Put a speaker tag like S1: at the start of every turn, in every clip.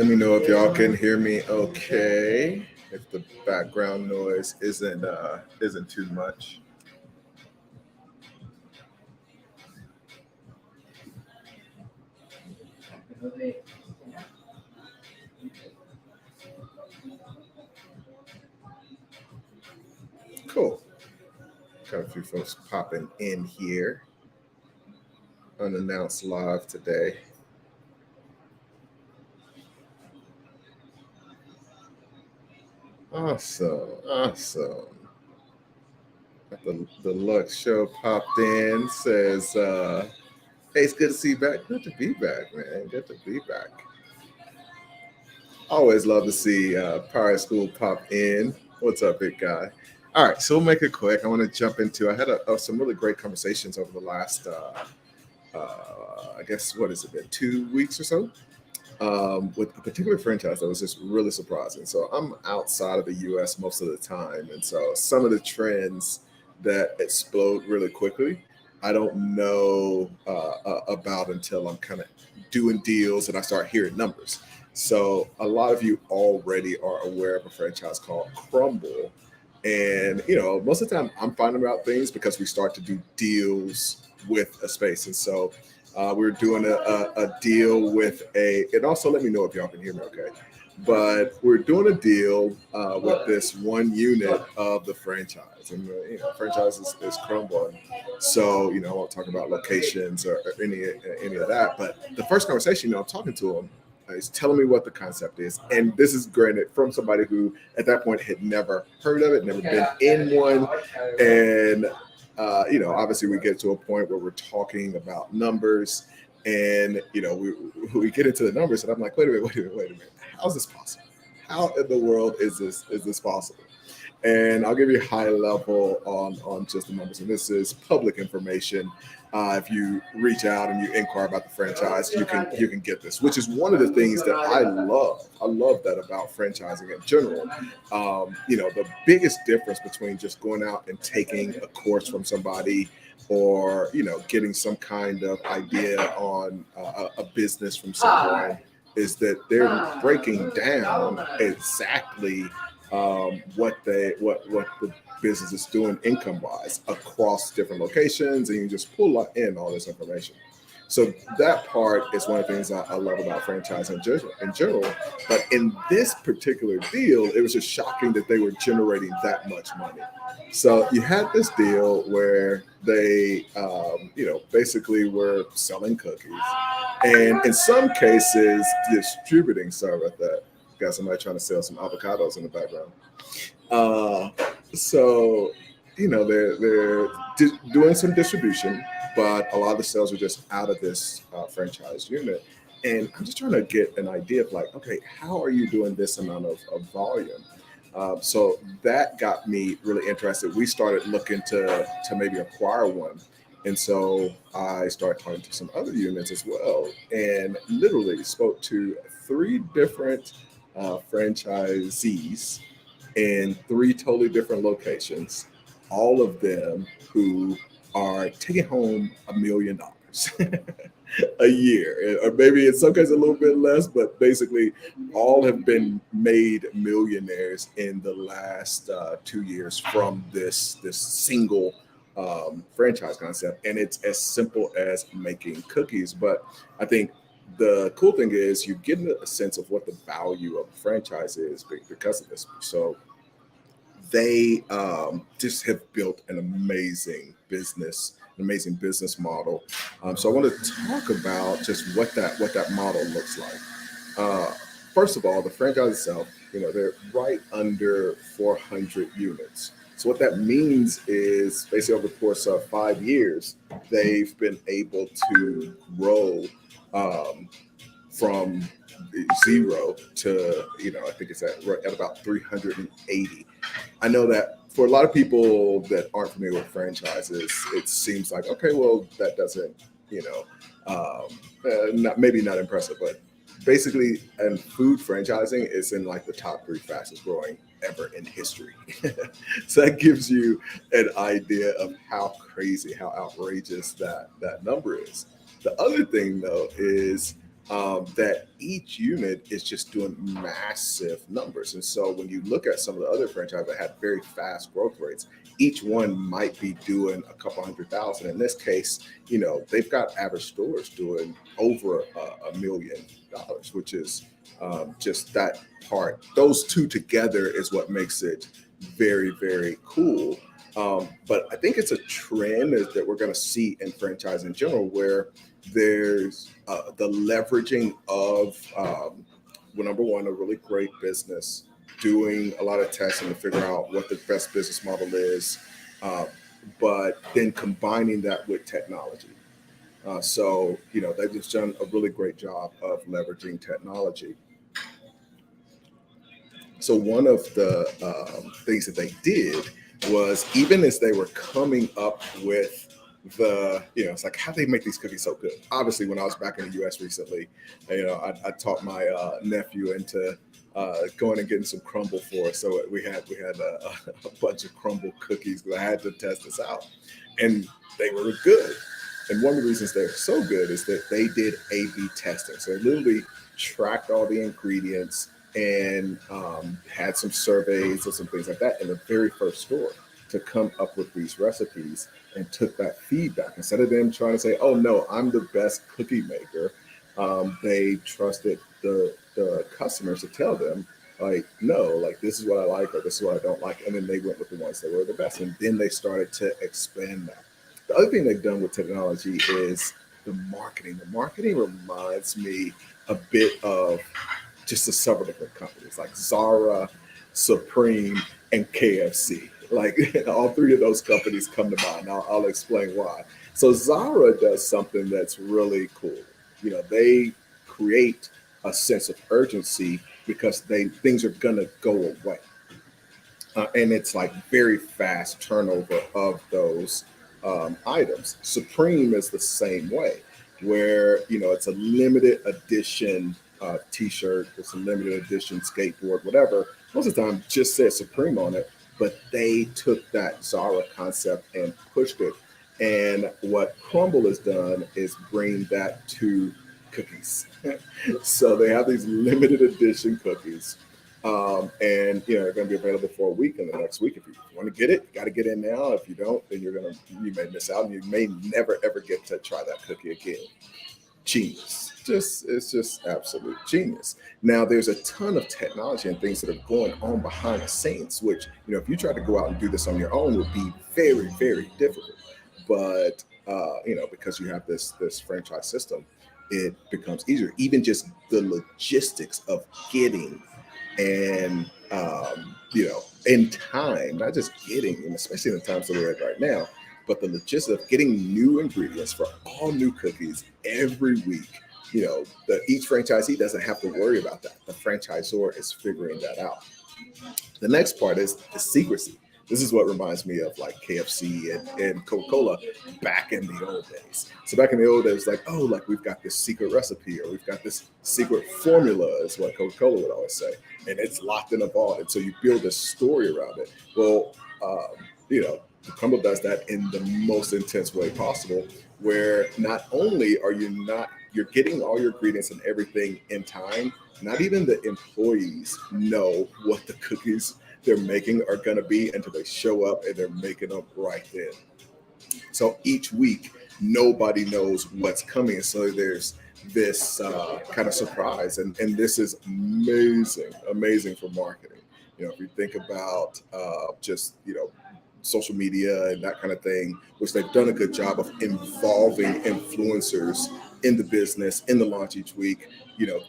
S1: Let me know if y'all can hear me okay. If the background noise isn't too much. Cool. Got a few folks popping in here. Unannounced live today. Awesome. Awesome. The Lux Show popped in, says, hey, it's good to see you back. Good to be back, man. Good to be back. Always love to see Pirate School pop in. What's up, big guy? All right, so we'll make it quick. I want to jump into. I had some really great conversations over the last, I guess, what has it been, 2 weeks or so, with a particular franchise that was just really surprising. So I'm outside of the U.S. most of the time, and so some of the trends that explode really quickly, I don't know about until I'm kind of doing deals and I start hearing numbers. So a lot of you already are aware of a franchise called Crumble. And most of the time I'm finding out things because we start to do deals with a space. And so we're doing a deal with and also let me know if y'all can hear me okay. But we're doing a deal with this one unit of the franchise. And franchise is crumbling. So, I won't talk about locations or any of that. But the first conversation, I'm talking to him, is telling me what the concept is. And this is granted from somebody who at that point had never heard of it, never been in one. And obviously we get to a point where we're talking about numbers, and we get into the numbers, and I'm like, wait a minute, how's this possible? How in the world is this possible? And I'll give you a high level on just the numbers. And this is public information. If you reach out and you inquire about the franchise, you can get this, which is one of the things that I love. I love that about franchising in general. The biggest difference between just going out and taking a course from somebody, or getting some kind of idea on a business from someone, is that they're breaking down exactly what the business is doing income wise across different locations, and you can just pull in all this information. So that part is one of the things I love about franchising in general. But in this particular deal, it was just shocking that they were generating that much money. So you had this deal where they, basically were selling cookies, and in some cases distributing. Sorry about that. Got somebody trying to sell some avocados in the background. Uh, so they're doing some distribution, but a lot of the sales are just out of this franchise unit. And I'm just trying to get an idea of like, okay, how are you doing this amount of volume? So that got me really interested. We started looking to maybe acquire one. And so I started talking to some other units as well, and literally spoke to three different franchisees in three totally different locations, all of them who are taking home $1 million a year, or maybe in some cases a little bit less, but basically all have been made millionaires in the last 2 years from this single franchise concept. And it's as simple as making cookies. But I think the cool thing is you get a sense of what the value of a franchise is because of this. So they just have built an amazing business model. So I want to talk about just what that model looks like. Uh, First of all, the franchise itself, they're right under 400 units. So what that means is basically over the course of 5 years, they've been able to grow um, from zero to, I think it's at about 380. I know that for a lot of people that aren't familiar with franchises, it seems like, okay, well, that doesn't, maybe not impressive, but basically, and food franchising is in like the top three fastest growing ever in history. So that gives you an idea of how crazy, how outrageous that number is. The other thing, though, is that each unit is just doing massive numbers. And so when you look at some of the other franchises that had very fast growth rates, each one might be doing a couple 100,000. In this case, they've got average stores doing over $1 million, which is just that part. Those two together is what makes it very, very cool. But I think it's a trend that we're going to see in franchise in general, where there's the leveraging of, well, number one, a really great business doing a lot of testing to figure out what the best business model is, uh, but then combining that with technology. So, they've just done a really great job of leveraging technology. So one of the things that they did was, even as they were coming up with it's like, how do they make these cookies so good? Obviously, when I was back in the U.S. recently, I taught my nephew into going and getting some crumble for us. So we had a bunch of crumble cookies because I had to test this out, and they were good. And one of the reasons they're so good is that they did A/B testing. So they literally tracked all the ingredients and had some surveys or some things like that in the very first store to come up with these recipes, and took that feedback. Instead of them trying to say, "Oh no, I'm the best cookie maker," they trusted the customers to tell them, like, "No, like, this is what I like, or this is what I don't like," and then they went with the ones that were the best, and then they started to expand that. The other thing they've done with technology is the marketing. The marketing reminds me a bit of just the several different companies like Zara, Supreme, and KFC. Like, all three of those companies come to mind. I'll explain why. So Zara does something that's really cool. They create a sense of urgency because things are gonna go away, and it's like very fast turnover of those items. Supreme is the same way, where it's a limited edition T-shirt, it's a limited edition skateboard, whatever. Most of the time, just says Supreme on it, but they took that Zara concept and pushed it. And what Crumble has done is bring that to cookies. So they have these limited edition cookies, and they're going to be available for a week. And the next week, if you want to get it, you got to get in now. If you don't, then you may miss out, and you may never ever get to try that cookie again. Genius. It's just absolute genius. Now there's a ton of technology and things that are going on behind the scenes, which, if you try to go out and do this on your own, would be very, very difficult. But because you have this franchise system, it becomes easier. Even just the logistics of getting, and in time, not just getting, and especially in the times that we're at right now, but the logistics of getting new ingredients for all new cookies every week. Each franchisee doesn't have to worry about that. The franchisor is figuring that out. The next part is the secrecy. This is what reminds me of like KFC and Coca-Cola back in the old days. So back in the old days, like, oh, like, we've got this secret recipe, or we've got this secret formula, is what Coca-Cola would always say. And it's locked in a vault. And so you build a story around it. Well, the Crumble does that in the most intense way possible, where not only you're getting all your ingredients and everything in time, not even the employees know what the cookies they're making are going to be until they show up and they're making them right then. So each week, nobody knows what's coming. So there's this kind of surprise. And this is amazing, amazing for marketing. If you think about just, social media and that kind of thing, which they've done a good job of involving influencers in the business, in the launch each week,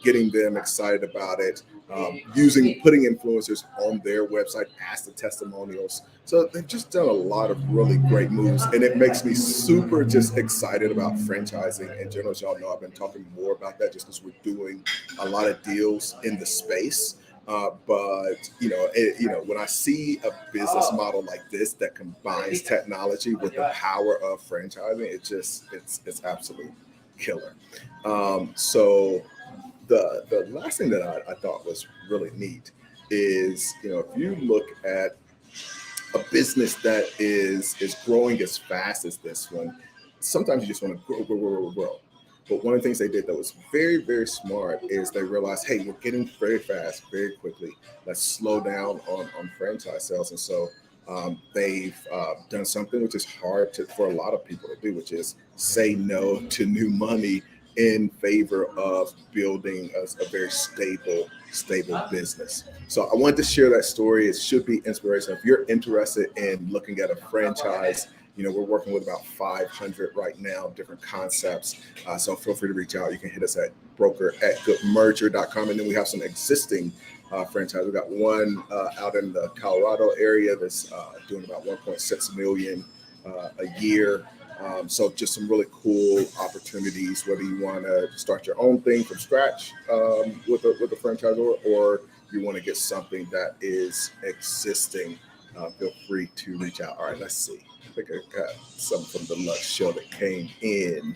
S1: getting them excited about it, putting influencers on their website as the testimonials. So they've just done a lot of really great moves, and it makes me super just excited about franchising in general. As y'all know, I've been talking more about that just because we're doing a lot of deals in the space. But when I see a business model like this that combines technology with the power of franchising, it's absolute killer. So the last thing that I thought was really neat is, if you look at a business that is growing as fast as this one, sometimes you just want to grow, grow, grow, grow, grow. But one of the things they did that was very, very smart is they realized, hey, we're getting very fast, very quickly. Let's slow down on franchise sales. And so they've done something which is hard for a lot of people to do, which is say no to new money in favor of building a very stable business. So I wanted to share that story. It should be inspirational. If you're interested in looking at a franchise, we're working with about 500 right now, different concepts. So feel free to reach out. You can hit us at broker@goodmerger.com. And then we have some existing franchise. We got one out in the Colorado area that's doing about 1.6 million a year. So just some really cool opportunities, whether you want to start your own thing from scratch with a franchisor, or you want to get something that is existing, feel free to reach out. All right, let's see. I think I got something from the Lux Show that came in.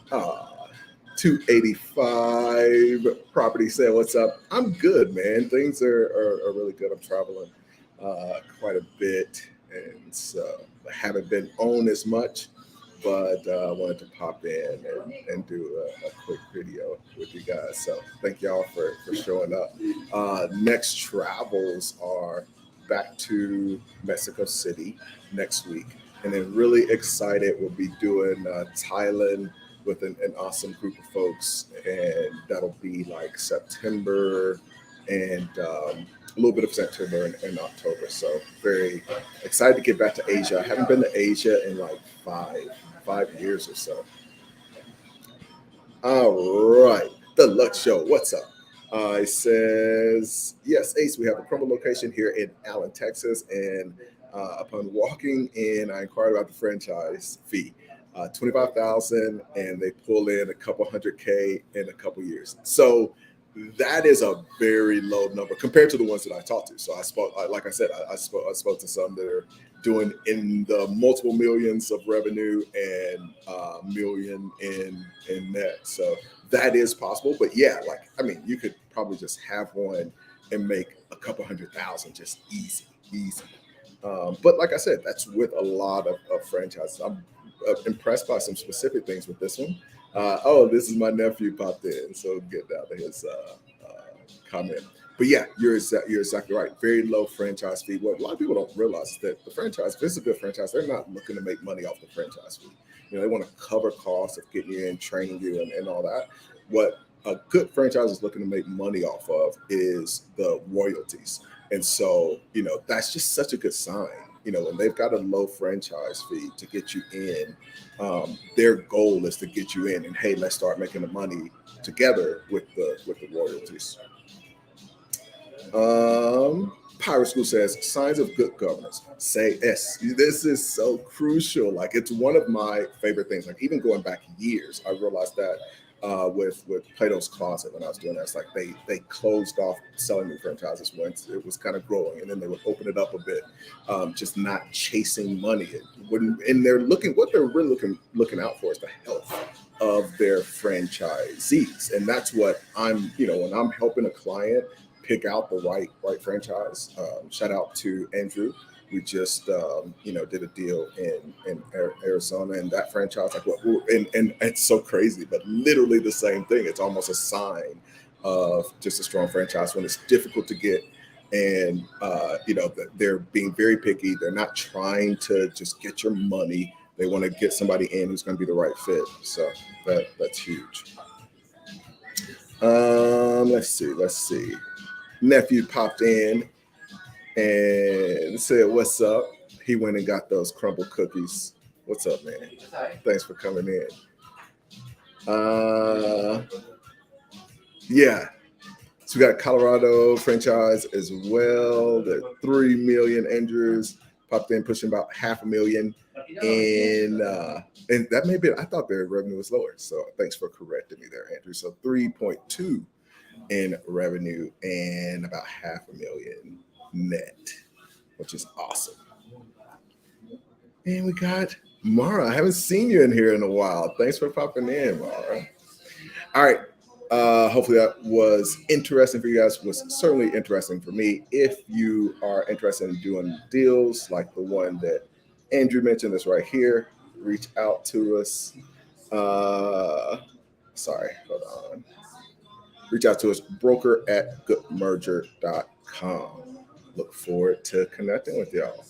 S1: 285 property sale. What's up? I'm good, man. Things are really good. I'm traveling quite a bit, and so I haven't been on as much, but I wanted to pop in and do a quick video with you guys. So thank y'all for showing up. Next travels are back to Mexico City next week, and then really excited. We'll be doing Thailand with an awesome group of folks, and that'll be like September and a little bit of September and October. So very excited to get back to Asia. I haven't been to Asia in like five years or so. All right, the Lux Show. What's up? It says, yes, Ace, we have a promo location here in Allen, Texas. And upon walking in, I inquired about the franchise fee. 25,000, and they pull in a couple hundred K in a couple years. So that is a very low number compared to the ones that I talked to. So I spoke, like I said, I spoke to some that are doing in the multiple millions of revenue and million in net. So that is possible. But yeah, you could probably just have one and make a couple 100,000 just easy. But like I said, that's with a lot of franchises. I'm impressed by some specific things with this one. This is my nephew popped in, so get down to his comment. But yeah, you're exactly right. Very low franchise fee. What a lot of people don't realize is that the franchise, if it's a good franchise, they're not looking to make money off the franchise fee. They want to cover costs of getting you in, training you, and all that. What a good franchise is looking to make money off of is the royalties. And so, that's just such a good sign. When they've got a low franchise fee to get you in, their goal is to get you in, and hey, let's start making the money together with the royalties. Pirate School says signs of good governance. Say yes. This is so crucial. Like, it's one of my favorite things. Like, even going back years, I realized that with Plato's Closet, when I was doing that, it's like they closed off selling new franchises once it was kind of growing, and then they would open it up a bit, just not chasing money. And they're what they're really looking out for is the health of their franchisees, and that's what I'm. When I'm helping a client pick out the right franchise. Shout out to Andrew. We just did a deal in Arizona, and that franchise, and it's so crazy, but literally the same thing. It's almost a sign of just a strong franchise when it's difficult to get, and they're being very picky. They're not trying to just get your money. They want to get somebody in who's going to be the right fit. So that's huge. Let's see. Nephew popped in and said, "What's up?" He went and got those crumble cookies. What's up, man? Thanks for coming in. Yeah. So we got a Colorado franchise as well. The 3 million Andrews popped in, pushing about 500,000. And that may be, I thought their revenue was lower. So thanks for correcting me there, Andrew. So 3.2 in revenue and about 500,000 net, which is awesome. And we got Mara. I haven't seen you in here in a while. Thanks for popping in, Mara. All right. Hopefully that was interesting for you guys. Was certainly interesting for me. If you are interested in doing deals like the one that Andrew mentioned, that's right here, reach out to us. Uh, sorry, hold on. Reach out to us, broker@goodmerger.com. Look forward to connecting with y'all.